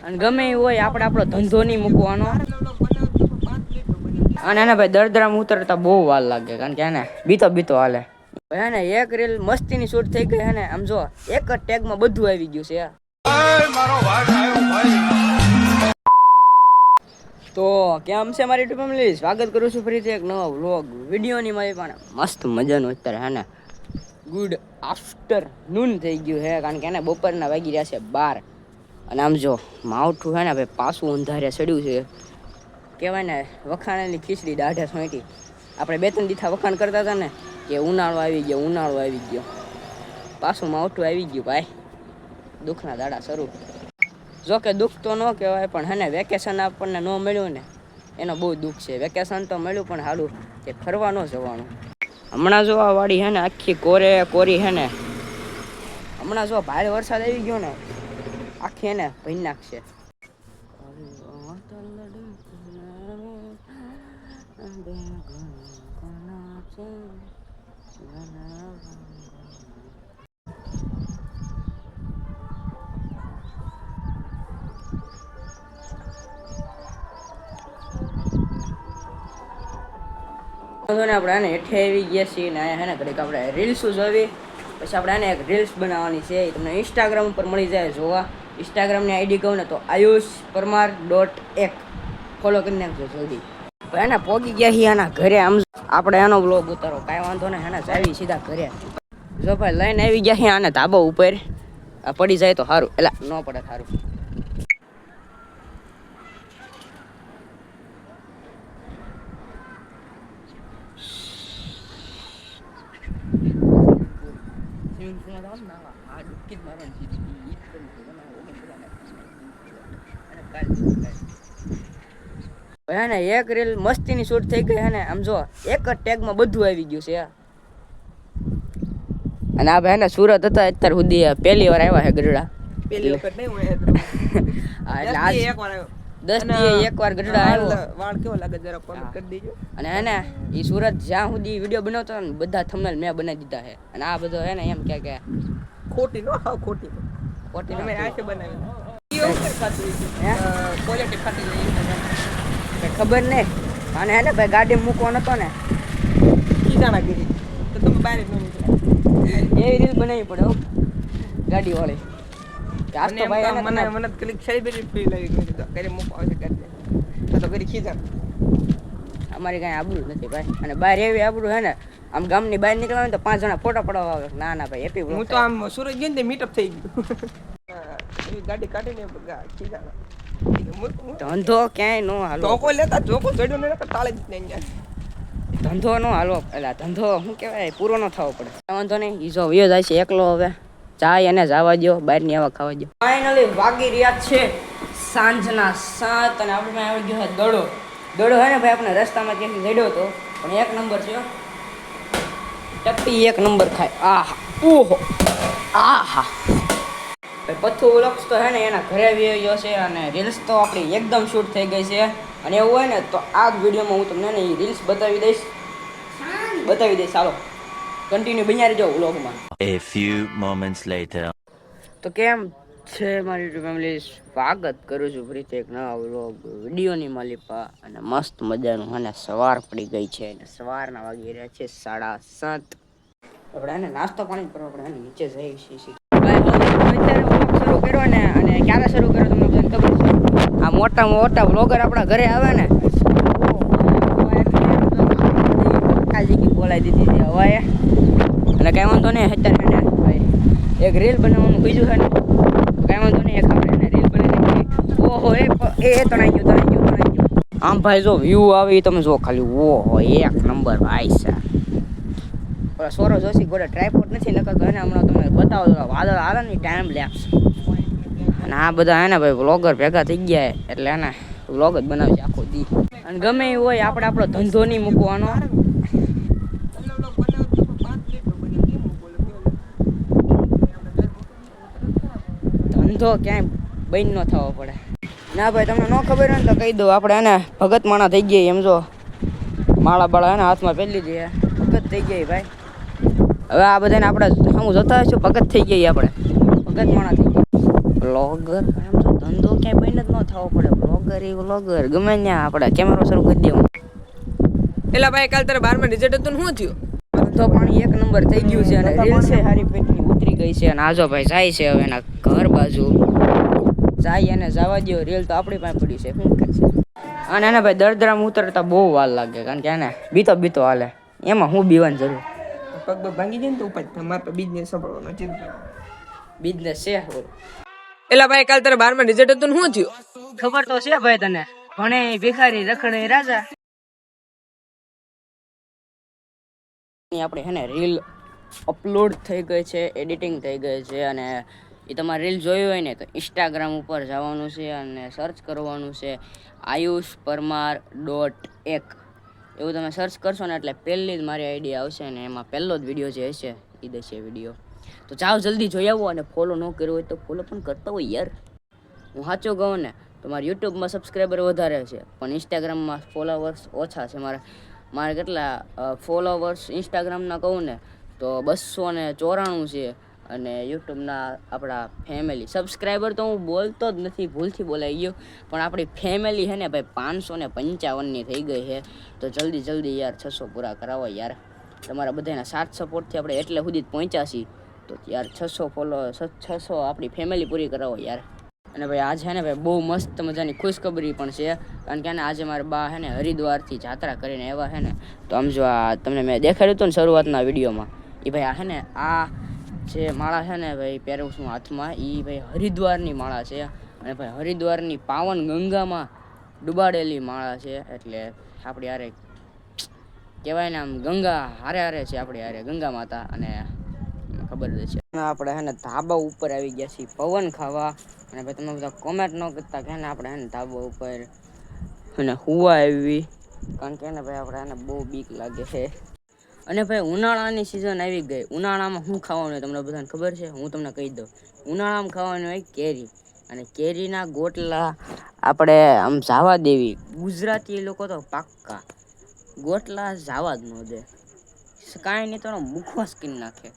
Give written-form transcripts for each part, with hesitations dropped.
અને ગમે એવું હોય આપણે આપણો ધંધો નહીં મૂકવાનો. અને એને ભાઈ દરદરામાં ઉતરતા બહુ વાર લાગે, કારણ કે એને બીતો હાલે. હે ને એક રીલ મસ્તીની શૂટ થઈ ગઈ હે ને, આમ જો એક જ ટેગમાં બધું આવી ગયું છે. તો કેમ છે મારી યુટ્યુબ ફેમિલી, સ્વાગત કરું છું ફરીથી એક નવા વ્લોગ વિડીયોની. મારી પણ મસ્ત મજાનું અત્યારે હે ને ગુડ આફ્ટરનૂન થઈ ગયું છે, કારણ કે એને બપોરના વાગી રહ્યા છે 12. અને આમ જો માવઠું છે ને ભાઈ પાછું અંધારે ચડ્યું છે. કહેવાય ને વખાણેલી ખીચડી દાઢે સોંટી. આપણે 2-3 દીથા વખાણ કરતા હતા ને કે ઉનાળો આવી ગયો, પાછું માવઠું આવી ગયું ભાઈ. દુઃખના દાડા શરૂ. જોકે દુઃખ તો ન કહેવાય, પણ હે ને વેકેશન આપણને ન મળ્યું ને એનો બહુ દુઃખ છે. વેકેશન તો મળ્યું પણ સારું કે ફરવા ન જવાનું. હમણાં જો આ વાડી હે ને આખી કોરી હે ને, હમણાં જો ભારે વરસાદ આવી ગયો ને આખી એને ભરી નાખશે. આપણે એને હેઠે આવી ગયા છીએ ને હે ને ઘડીક આપણે રીલ્સ જોવી, પછી આપણે એને એક રીલ્સ બનાવવાની છે. એ તમને ઇન્સ્ટાગ્રામ ઉપર મળી જાય જોવા. ઇન્સ્ટાગ્રામની આઈડી કહું ને તો ayushparmar.1 ફોલો કરી નાખજો જલ્દી. એને પોગી ગયા છીએ એના ઘરે. આમ આપણે એનો વ્લોગ ઉતારો, કાંઈ વાંધો ને એને આવી સીધા ઘરે. જો ભાઈ લઈને આવી ગયા છીએ આને ધાબા ઉપર. આ પડી જાય તો સારું, એટલે ન પડે સારું. ને એક રીલ મસ્તીની શૂટ થઈ ગઈ હે ને, આમ જો એક જ ટેગમાં બધું આવી ગયું છે. અને આ ભાઈ ને સુરત હતા અત્યાર સુધી પહેલી વાર આવ્યા છે ગઢડા. પહેલી વખત નહીં હોય એટલે આજ 10 દી એકવાર ગઢડા આવ્યો. વાળ કેવો લાગે જરા કોમેન્ટ કરી દેજો. અને હે ને ઈ સુરત જ્યાં સુધી વિડિયો બનાવતો ને બધા થંબનેલ મેં બનાવી દીધા છે. અને આ બધો હે ને એમ કે ખોટી નો હાવ ખોટી મેં આખે બનાવી ક્વોલિટી ખાતી જાય ખબર નહીં. અને હે ને ભાઈ ગાડી મૂકવાનો હતો ને કીધાણાગીરી તો તમે બહાર જ ન નીકળ્યા. એવી રીલ બનાવવી પડે હો ગાડી વાળી. આજ તો ભાઈ મને ક્લિક સેલિબ્રિટી ફીલ આવી ગયું તો ઘરે મૂકવા આવશે કરી તો કરી ખીજાણ. અમારી કાંઈ આબરૂ નથી ભાઈ. અને બહાર એવી આબરૂ હે ને, આમ ગામની બહાર નીકળવા તો 5 જણા ફોટા પડાવવા આવે. ના ના ભાઈ હેપી. હું તો આમ સુરત ગયો ને મીટઅપ થઈ ગયું. એવી ગાડી કાઢીને ખીજાણ. ધંધો ક્યાંય નો હાલો. ચોકો લેતા ચોકો ચડ્યો ને તાળે જ નહીં જાય. ધંધો નો હાલો, એટલે ધંધો શું કહેવાય પૂરો ન થવો પડે. વાંધો નહીં, ઈ જો વિયો જાય છે એકલો. હવે ચાય એને જવા દો, બહારની આવા ખાવા દો. ફાઇનલી વાગી રહ્યા છે સાંજના 7 અને આપણે આવી ગયો છે દડો હે ને ભાઈ. આપણે રસ્તામાં ત્યાંથી જડ્યો હતો પણ 1 નંબર છે. ટપ્પી 1 નંબર ખાય. આહા ઓહો આહા. પથ્થુ વ્લોગ્સ તો હે ને એના ઘરે આવી ગયો છે. અને રીલ્સ તો આપણી એકદમ શૂટ થઈ ગઈ છે. અને એવું હોય ને તો આ વિડીયોમાં હું તમને એ રીલ્સ બતાવી દઈશ. ચાલો કન્ટિન્યુ બન્યા રહેજો વ્લોગમાં. A few moments later. તો કેમ છે મારી યુટ્યુબ ફેમિલી, સ્વાગત કરું છું ફરીથી એક નવા વ્લોગ વિડીયોની માલિપા. અને મસ્ત મજાનું અને સવાર પડી ગઈ છે અને સવારના વાગી રહ્યા છે 7:30. આપણે એને નાસ્તો પાણી કરવા આપણે એને નીચે જઈએ છીએ. અત્યારે વ્લોગ શરૂ કર્યો ને, અને ક્યારે શરૂ કર્યો તમને બધાને ખબર છે. આ મોટા વ્લોગર આપણા ઘરે આવે ને કાલજી બોલાવી દીધી છે હવાએ. અને કાંઈ વાંધો નહીં, અત્યારે એને ભાઈ એક રીલ બનાવવાનું બીજું છે ને, કાંઈ વાંધો નહીં, એક આપણે એને રીલ બનાવી. ઓહો એ તણાઈ ગયો. આમ ભાઈ જો વ્યૂ આવી તમે જો ખાલી, ઓહો 1 નંબર ભાઈ સાહેબ. ઓલા સોરો જોશી ગોડે ટ્રાયપોડ નથી નકરતો એને હમણાં તમને બતાવો વાદળ આવે ને ટાઈમ લેપ્સ. અને આ બધા હે ને ભાઈ વ્લોગર ભેગા થઈ ગયા એટલે એને વ્લોગ જ બનાવશે આખો દી. અને ગમે એવું હોય આપણે આપણો ધંધો નહીં મૂકવાનો. ધંધો ક્યાંય બંધ ન થવો પડે. ના ભાઈ તમને ન ખબર હોય ને તો કહી દઉં, આપણે એને ભગત માણા થઈ ગયા. એમ જો માળા બાળા એના હાથમાં પહેરી લીધી, ભગત થઈ ગઈ ભાઈ. હવે આ બધાને આપણે હું જોતા હશું ભગત થઈ ગઈ. આપણે ભગત માણા થઈ ગયા. બ્લોગર એમ તો ધંધો ક્યાંય બંધ જ ન થવો પડે. બ્લોગર એ વ્લોગર ગમે ત્યાં આપણે કેમેરો શરૂ કરી દેવો. એલા ભાઈ કાલ તારે 12માં રિઝલ્ટ હતું ને શું થયું? તો પણ 1 નંબર થઈ ગયું છે અને રીલ્સ એ હારી પેટની ઉતરી ગઈ છે. અને આજો ભાઈ જાય છે હવે એના ઘર બાજુ. જાય અને જવા દો, રીલ તો આપણી પાસે પડી છે, શું કરશે. અને એને ભાઈ દરદરામ ઉતરતા બહુ વાર લાગે, કારણ કે એને બીતો હાલે. એમાં હું બીવાની જરૂર. પગ ભાંગી જાય ને તો ઉપાય તમારે તો બિઝનેસ સંભાળવાનો છે. બિઝનેસ છે. એલા ભાઈ કાલ તારે 12માં રિઝલ્ટ હતું ને શું થયું? ખબર તો છે ભાઈ તને, ભણે ભિખારી રખડે રાજા. આપણે હે ને રીલ અપલોડ થઈ ગઈ છે, એડિટિંગ થઈ ગઈ છે. અને એ તમારે રીલ જોઈ હોય ને તો ઇન્સ્ટાગ્રામ ઉપર જવાનું છે અને સર્ચ કરવાનું છે ayushparmar.1. એવું તમે સર્ચ કરશો ને એટલે પહેલી જ મારી આઈડી આવશે ને એમાં પહેલો જ વિડીયો જે હશે એ દેશે વિડીયો. તો જાઓ જલ્દી જોઈ આવો. અને ફોલો ન કર્યો હોય તો ફોલો પણ કરતા હોય યાર. હું સાચું કહું ને તો મારા યુટ્યુબમાં સબસ્ક્રાઈબર વધારે છે પણ ઇન્સ્ટાગ્રામમાં ફોલોવર્સ ઓછા છે. મારે કેટલા ફોલોવર્સ ઇન્સ્ટાગ્રામના કહું ને તો 294 છે. અને યુટ્યુબના આપણા ફેમિલી સબસ્ક્રાઈબર તો હું બોલતો જ નથી, ભૂલથી બોલાઈ ગયો. પણ આપણી ફેમિલી છે ને ભાઈ 555ની થઈ ગઈ છે. તો જલ્દી યાર 600 પૂરા કરાવો યાર. તમારા બધાના સાથ સપોર્ટથી આપણે એટલે સુધી જ પહોંચ્યા છીએ. તો યાર 600 આપણી ફેમિલી પૂરી કરાવો યાર. અને ભાઈ આજે છે ને ભાઈ બહુ મસ્ત મજાની ખુશખબરી પણ છે, કારણ કે આજે મારા બા છે ને હરિદ્વારથી જાત્રા કરીને આવ્યા છે ને. તો આમ જો આ તમને મેં દેખાડ્યું હતું ને શરૂઆતના વિડીયોમાં, એ ભાઈ આ છે ને આ જે માળા છે ને ભાઈ પહેરું છું હાથમાં, એ ભાઈ હરિદ્વારની માળા છે. અને ભાઈ હરિદ્વારની પાવન ગંગામાં ડૂબાડેલી માળા છે. એટલે આપણી હારે કહેવાય ને આમ ગંગા હારે છે, આપણી હારે ગંગા માતા. અને ખબર જ છે આપણે છે ને ધાબા ઉપર આવી ગયા છીએ પવન ખાવા. અને ભાઈ તમે બધા કોમેન્ટ ન કરતા કે આપણે છે ને ધાબા ઉપર અને હુવા આવી, કારણ કે ને ભાઈ આપણે એને બહુ બીક લાગે છે. અને ભાઈ ઉનાળાની સિઝન આવી ગઈ. ઉનાળામાં શું ખાવાનું હોય તમને બધાને ખબર છે? હું તમને કહી દઉં. ઉનાળામાં ખાવાનું હોય કેરી. અને કેરીના ગોટલા આપણે આમ જાવા દેવી. ગુજરાતી લોકો તો પાક્કા ગોટલા જાવા જ ન દે. કાંઈ નહીં તો મુખવાસ કરી નાખે,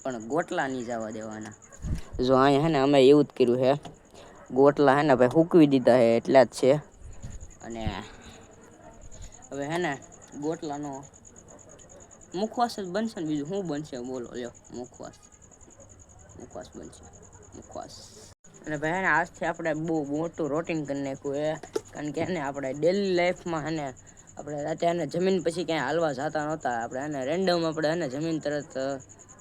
પણ ગોટલા નહીં જવા દેવાના. જો અહીંયા હે ને અમે એવું જ કર્યું છે. ગોટલા હે ને ભાઈ હૂકવી દીધા છે એટલા જ છે. અને હવે હે ને ગોટલાનો મુખવાસ જ બનશે ને, બીજું શું બનશે બોલો લ્યો. મુખવાસ બનશે, મુખવાસ. અને ભાઈ ને આજથી આપણે બહુ મોટું રૂટીન કરી નાખ્યું છે, કારણ કે એને આપણે ડેલી લાઈફમાં એને આપણે રાતે એને જમીન પછી ક્યાંય હાલવા જતા નહોતા. આપણે એને રેન્ડમ આપણે એને જમીન તરત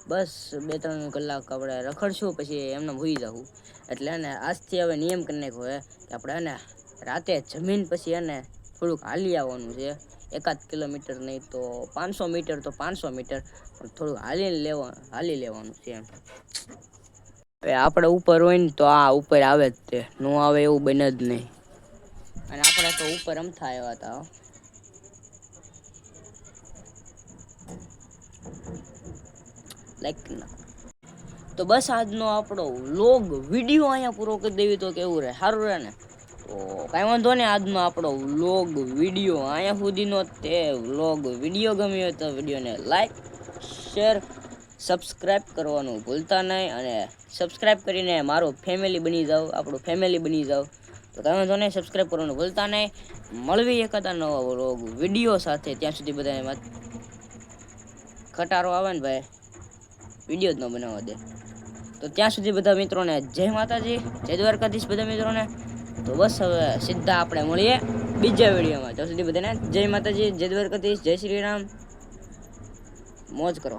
બસ 2-3 કલાક આપણે રખડશું પછી એમને ભૂલી જવું. એટલે એને આજથી હવે નિયમ કરી નાખ્યો છે કે આપણે એને રાતે જમીન પછી એને થોડુંક હાલી આવવાનું છે. 1 કિલોમીટર નહીં તો 500 મીટર તો 500 મીટર, પણ થોડુંક હાલી લેવાનું છે એમ. આપણે ઉપર હોય ને તો આ ઉપર આવે જ તે, ન આવે એવું બને જ નહીં. અને આપણે તો ઉપર અમથા આવ્યા હતા. તો બસ આજનો આપણો વ્લોગ વિડીયો અહીંયા પૂરો કરી દેવી તો કેવું રહે? સારું રહે ને? તો કાંઈ વાંધો નહીં, આજનો આપણો વ્લોગ વિડીયો અહીંયા સુધીનો. તે વ્લોગ વિડીયો ગમ્યો હોય તો વિડીયોને લાઈક, શેર, સબસ્ક્રાઈબ કરવાનું ભૂલતા નહીં. અને સબસ્ક્રાઈબ કરીને મારું ફેમિલી બની જાઓ, આપણું ફેમિલી બની જાઓ. તો કાંઈ વાંધો નહીં, સબસ્ક્રાઈબ કરવાનું ભૂલતા નહીં. મળવી એકાદા નવા વ્લોગ વિડીયો સાથે. ત્યાં સુધી બધા ખટારો આવે ને ભાઈ, વિડીયો જ ન બનાવવા દે. તો ત્યાં સુધી બધા મિત્રોને જય માતાજી, જય દ્વારકાધીશ બધા મિત્રોને. તો બસ હવે સીધા આપણે મળીએ બીજા વિડીયોમાં. ત્યાં સુધી બધાને જય માતાજી, જય દ્વારકાધીશ, જય શ્રી રામ. મોજ કરો.